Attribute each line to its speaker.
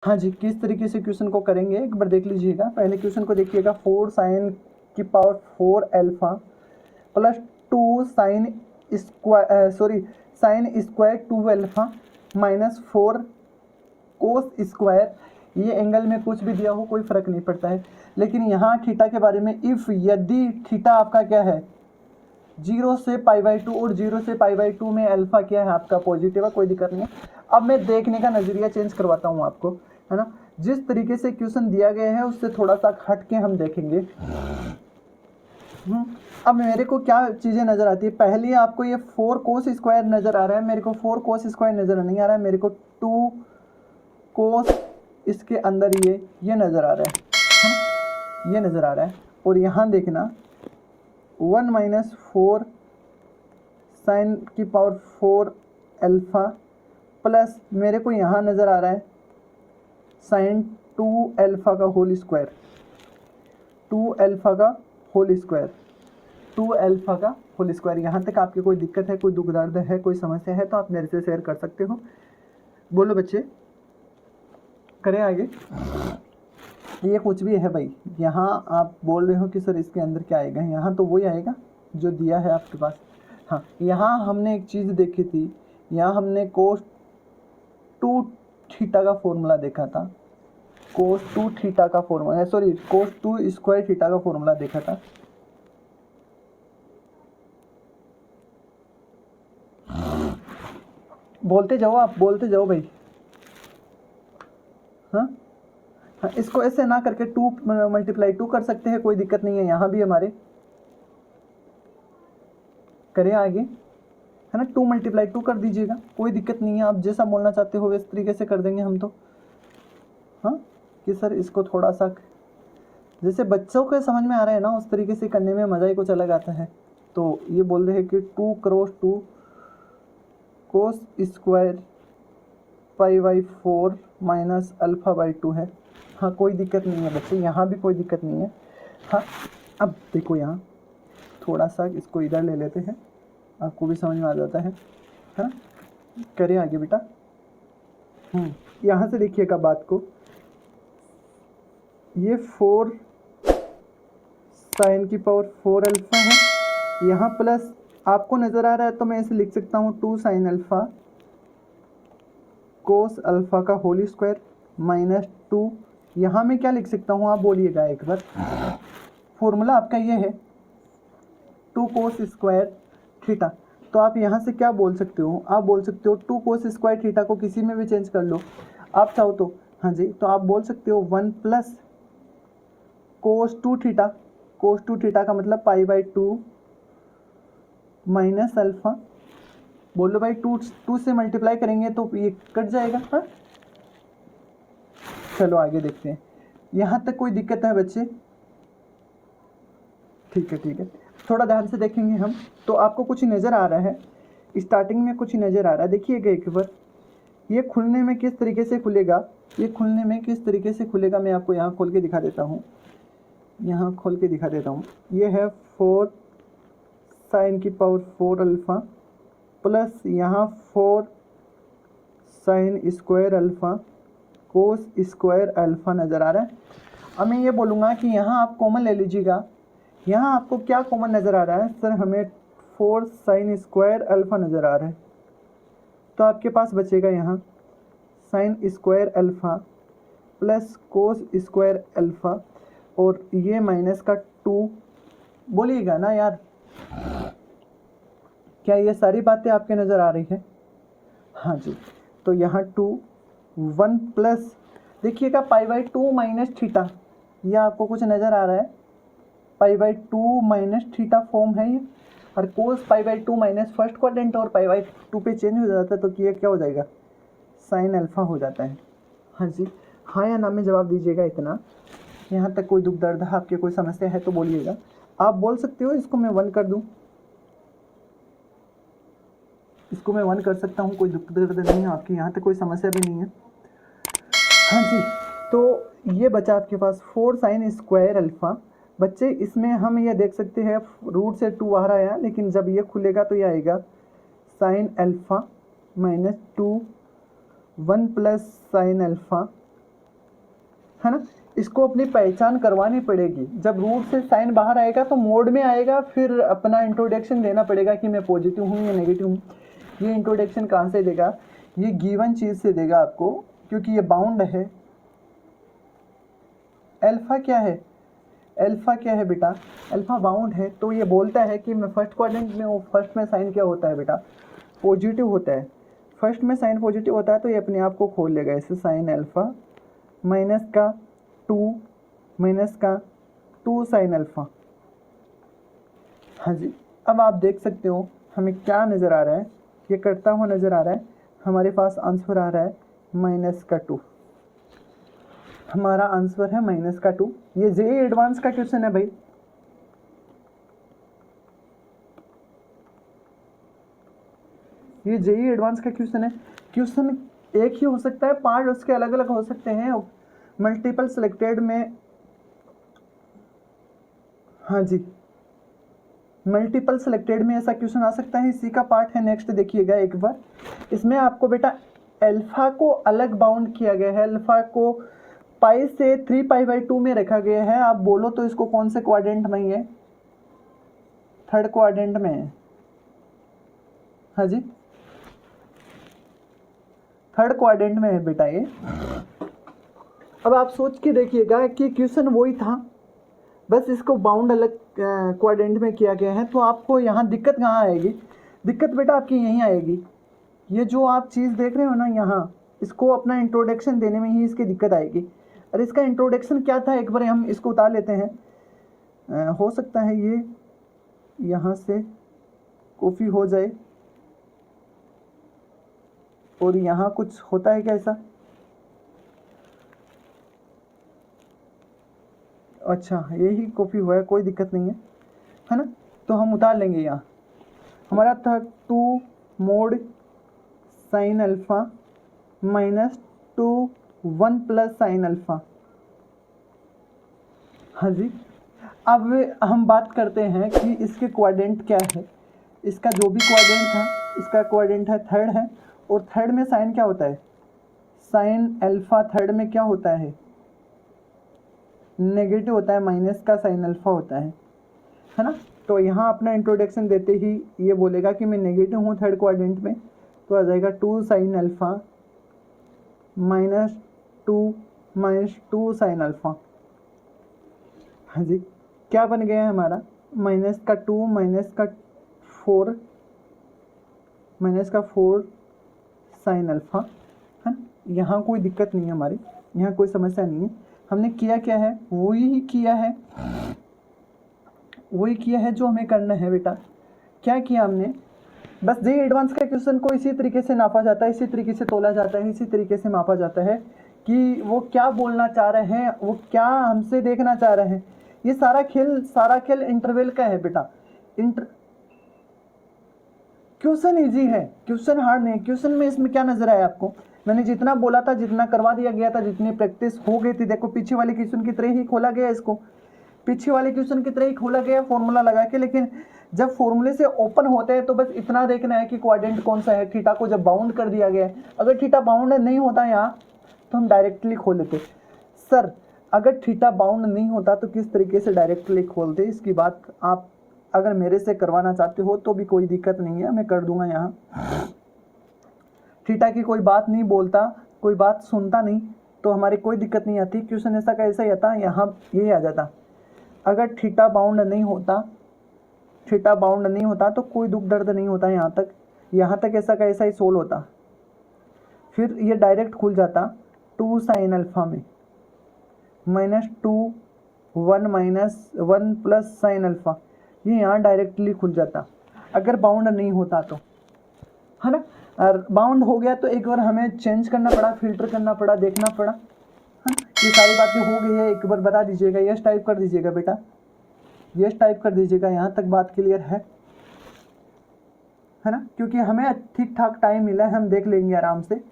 Speaker 1: हाँ जी, किस तरीके से क्वेश्चन को करेंगे एक बार देख लीजिएगा। पहले क्वेश्चन को देखिएगा, 4 साइन की power 4 alpha plus 2 sine square 2 alpha minus 4 cos square. ये एंगल में कुछ भी दिया हो कोई फर्क नहीं पड़ता है, लेकिन यहाँ थीटा के बारे में इफ़ यदि थीटा आपका क्या है 0 से π/2 और 0 से π/2 में अल्फा क्या है आपका पॉजिटिव है, कोई दिक्कत नहीं है। अब मैं देखने का नज़रिया चेंज करवाता हूँ आपको, है ना। जिस तरीके से क्वेश्चन दिया गया है उससे थोड़ा सा हट के हम देखेंगे। अब मेरे को क्या चीज़ें नज़र आती है, पहले आपको ये 4 कोस स्क्वायर नज़र आ रहा है, मेरे को 4 कोस स्क्वायर नज़र नहीं आ रहा है, मेरे को 2 कोस इसके अंदर ये नज़र आ रहा है, ये नज़र आ रहा है। और यहाँ देखना 1 माइनस 4 साइन की पावर 4 अल्फा प्लस मेरे को यहाँ नज़र आ रहा है साइन 2 अल्फा का होल स्क्वायर, 2 अल्फा का होल स्क्वायर, 2 अल्फा का होल स्क्वायर। यहाँ तक आपकी कोई दिक्कत है, कोई दुख दर्द है, कोई समस्या है तो आप मेरे से शेयर कर सकते हो। बोलो बच्चे, करें आगे। ये कुछ भी है भाई, यहाँ आप बोल रहे हो कि सर इसके अंदर क्या आएगा, यहाँ तो वही आएगा जो दिया है आपके पास। हाँ, यहाँ हमने एक चीज़ देखी थी, यहाँ हमने कोस 2 थीटा का फॉर्मूला देखा था, कोस 2 थीटा का फॉर्मूला, सॉरी कोस 2 स्क्वायर थीटा का फॉर्मूला देखा था। बोलते जाओ, आप बोलते जाओ भाई। हाँ हाँ, इसको ऐसे ना करके 2 मल्टीप्लाई 2 कर सकते हैं, कोई दिक्कत नहीं है। यहाँ भी हमारे करें आगे, है ना, 2 मल्टीप्लाई 2 कर दीजिएगा, कोई दिक्कत नहीं है। आप जैसा बोलना चाहते हो इस तरीके से कर देंगे हम तो। हाँ, कि सर इसको थोड़ा सा जैसे बच्चों को समझ में आ रहा है ना, उस तरीके से करने में मज़ा ही कुछ अलग आता है। तो ये बोल रहे हैं कि 2 क्रॉस 2 कोस स्क्वायर π/4 माइनस अल्फ़ा/2 है। हाँ, कोई दिक्कत नहीं है बच्चे, यहाँ भी कोई दिक्कत नहीं है। हाँ, अब देखो यहाँ थोड़ा सा इसको इधर ले लेते हैं, आपको भी समझ में आ जाता है ना। करें आगे बेटा। यहाँ से देखिएगा बात को, ये 4 साइन की पावर 4 अल्फा है, यहाँ प्लस आपको नज़र आ रहा है तो मैं इसे लिख सकता हूँ 2 साइन अल्फा कोस अल्फा का होल स्क्वायर माइनस 2। यहाँ मैं क्या लिख सकता हूँ आप बोलिएगा एक बार। फॉर्मूला आपका ये है 2 कोस स्क्वायर थीटा, तो आप यहाँ से क्या बोल सकते हो, आप बोल सकते हो 2 कोस स्क्वायर थीटा को किसी में भी चेंज कर लो आप चाहो तो। हाँ जी, तो आप बोल सकते हो 1 प्लस कोस 2 थीटा, कोस 2 थीटा का मतलब π/2 माइनस अल्फा। बोलो भाई, 2 से मल्टीप्लाई करेंगे तो ये कट जाएगा। हाँ, चलो आगे देखते हैं। यहाँ तक कोई दिक्कत है बच्चे? ठीक है ठीक है, थोड़ा ध्यान से देखेंगे हम तो आपको कुछ नज़र आ रहा है, स्टार्टिंग में कुछ नज़र आ रहा है। देखिएगा एक बार, ये खुलने में किस तरीके से खुलेगा, ये खुलने में किस तरीके से खुलेगा मैं आपको यहाँ खोल के दिखा देता हूँ, यहाँ खोल के दिखा देता हूँ। ये है 4 साइन की पावर 4 अल्फ़ा प्लस यहाँ 4 sine square alpha cos square alpha नज़र आ रहा है। अब मैं ये बोलूँगा कि यहाँ आप कॉमन ले लीजिएगा। यहाँ आपको क्या कॉमन नज़र आ रहा है सर? हमें 4 साइन स्क्वायर अल्फ़ा नज़र आ रहा है, तो आपके पास बचेगा यहाँ sine square alpha plus cos square alpha और ये माइनस का 2। बोलिएगा ना यार, क्या ये सारी बातें आपके नज़र आ रही है? हाँ जी, तो यहाँ 2 1 प्लस देखिएगा π/2 माइनस थीटा, ये आपको कुछ नज़र आ रहा है? π/2 माइनस थीटा फॉर्म है ये, और कोस π/2 माइनस फर्स्ट क्वाड्रेंट और π/2 पे चेंज हो जाता है, तो ये क्या हो जाएगा? साइन अल्फ़ा हो जाता है। हाँ जी, हाँ या ना में जवाब दीजिएगा इतना। यहाँ तक कोई दुख दर्द है आपके, कोई समस्या है तो बोलिएगा। आप बोल सकते हो इसको मैं 1 कर दूँ, इसको मैं 1 कर सकता हूँ, कोई दुख दर्द नहीं है आपकी, यहाँ तक कोई समस्या भी नहीं है। हाँ जी, तो ये बचा आपके पास 4 साइन स्क्वायर अल्फ़ा। बच्चे इसमें हम ये देख सकते हैं रूट से 2 आ रहा है, लेकिन जब ये खुलेगा तो ये आएगा sine alpha minus 2 1 plus sine alpha है ना। इसको अपनी पहचान करवानी पड़ेगी। जब रूट से साइन बाहर आएगा तो मोड में आएगा, फिर अपना इंट्रोडक्शन देना पड़ेगा कि मैं पॉजिटिव हूँ या नेगेटिव हूँ। ये इंट्रोडक्शन कहाँ से देगा? ये गिवन चीज़ से देगा आपको, क्योंकि ये बाउंड है। अल्फा क्या है? अल्फा क्या है बेटा? अल्फा बाउंड है। तो ये बोलता है कि मैं फर्स्ट क्वाड्रेंट में हूँ। फर्स्ट में साइन क्या होता है बेटा? पॉजिटिव होता है। फर्स्ट में साइन पॉजिटिव होता है तो ये अपने आप को खोल लेगा। ऐसे साइन अल्फा माइनस का 2 माइनस का 2 साइन अल्फा। हाँ जी, अब आप देख सकते हो हमें क्या नज़र आ रहा है, ये करता हुआ नज़र आ रहा है। हमारे पास आंसर आ रहा है माइनस का 2। हमारा आंसर है माइनस का 2। ये जेईई एडवांस का क्वेश्चन है भाई। ये जेईई एडवांस का क्वेश्चन है। क्वेश्चन एक ही हो सकता है, पार्ट उसके अलग अलग हो सकते हैं। मल्टीपल सिलेक्टेड में, हाँ जी, मल्टीपल सिलेक्टेड में ऐसा क्वेश्चन आ सकता है। इसी का पार्ट है। नेक्स्ट देखिएगा एक बार। इसमें आपको बेटा अल्फा को अलग बाउंड किया गया है। अल्फा को पाई से 3π/2 में रखा गया है। आप बोलो तो इसको कौन से क्वाड्रेंट में है? थर्ड क्वाड्रेंट में है। हाँ जी, थर्ड क्वाड्रेंट में है बेटा ये। अब आप सोच के देखिएगा कि क्वेश्चन वही था, बस इसको बाउंड अलग क्वाड्रेंट में किया गया है। तो आपको यहाँ दिक्कत कहाँ आएगी? दिक्कत बेटा आपकी यहीं आएगी। ये जो आप चीज़ देख रहे हो ना यहाँ, इसको अपना इंट्रोडक्शन देने में ही इसकी दिक्कत आएगी। और इसका इंट्रोडक्शन क्या था, एक बार हम इसको उतार लेते हैं। हो सकता है ये यहाँ से कॉपी हो जाए, और यहाँ कुछ होता है क्या ऐसा? अच्छा, यही कॉपी हुआ है, कोई दिक्कत नहीं है ना। तो हम उतार लेंगे। यहाँ हमारा था 2 mod sine alpha minus 2 1 plus sine alpha. हाँ जी, अब हम बात करते हैं कि इसके क्वाड्रेंट क्या है। इसका जो भी क्वाड्रेंट था, इसका क्वाड्रेंट है थर्ड है। और थर्ड में साइन क्या होता है? साइन अल्फा थर्ड में क्या होता है? नेगेटिव होता है, माइनस का साइन अल्फा होता है ना। तो यहाँ अपना इंट्रोडक्शन देते ही ये बोलेगा कि मैं नेगेटिव हूँ थर्ड क्वाड्रेंट में। तो आ जाएगा 2 sine alpha minus 2 sine alpha. हाँ जी, क्या बन गया है हमारा? माइनस का 2 माइनस का 4 साइन अल्फा, है ना। यहाँ कोई दिक्कत नहीं है हमारी, यहाँ कोई समस्या नहीं है। हमने किया क्या है? वही किया है जो हमें करना है बेटा। क्या किया हमने? बस जेईई एडवांस का क्वेश्चन को इसी तरीके से नापा जाता है, इसी तरीके से तोला जाता है, इसी तरीके से मापा जाता है कि वो क्या बोलना चाह रहे हैं, वो क्या हमसे देखना चाह रहे हैं। ये सारा खेल इंटरवल का है बेटा। क्वेश्चन इजी है, क्वेश्चन हार्ड नहीं है। क्वेश्चन में इसमें क्या नजर आया आपको? मैंने जितना बोला था, जितना करवा दिया गया था, जितनी प्रैक्टिस हो गई थी, देखो पीछे वाले क्वेश्चन की तरह ही खोला गया इसको, पीछे वाले क्वेश्चन की तरह ही खोला गया फॉर्मूला लगा के। लेकिन जब फॉर्मूले से ओपन होते हैं तो बस इतना देखना है कि क्वाड्रेंट कौन सा है। थीटा को जब बाउंड कर दिया गया है, अगर थीटा बाउंड नहीं होता यहाँ तो हम डायरेक्टली खोल लेते। सर अगर थीटा बाउंड नहीं होता तो किस तरीके से डायरेक्टली खोलते? इसकी बात आप अगर मेरे से करवाना चाहते हो तो भी कोई दिक्कत नहीं है, मैं कर दूंगा। यहाँ थीटा की कोई बात नहीं बोलता, कोई बात सुनता नहीं, तो हमारी कोई दिक्कत नहीं आती। क्वेश्चन ऐसा का ऐसा ही आता, यहाँ यही आ जाता। अगर थीटा बाउंड नहीं होता तो कोई दुख दर्द नहीं होता। यहाँ तक ऐसा का ऐसा ही सोल्व होता। फिर ये डायरेक्ट खुल जाता 2 साइन अल्फा में माइनस 2 1 प्लस साइन अल्फा। ये यहाँ डायरेक्टली खुल जाता अगर बाउंड नहीं होता तो, है ना। और बाउंड हो गया तो एक बार हमें चेंज करना पड़ा, फिल्टर करना पड़ा, देखना पड़ा, है ना। ये सारी बातें हो गई है, एक बार बता दीजिएगा। यस टाइप कर दीजिएगा बेटा, यस टाइप कर दीजिएगा। यहाँ तक बात क्लियर है ना, क्योंकि हमें ठीक ठाक टाइम मिला है, हम देख लेंगे आराम से।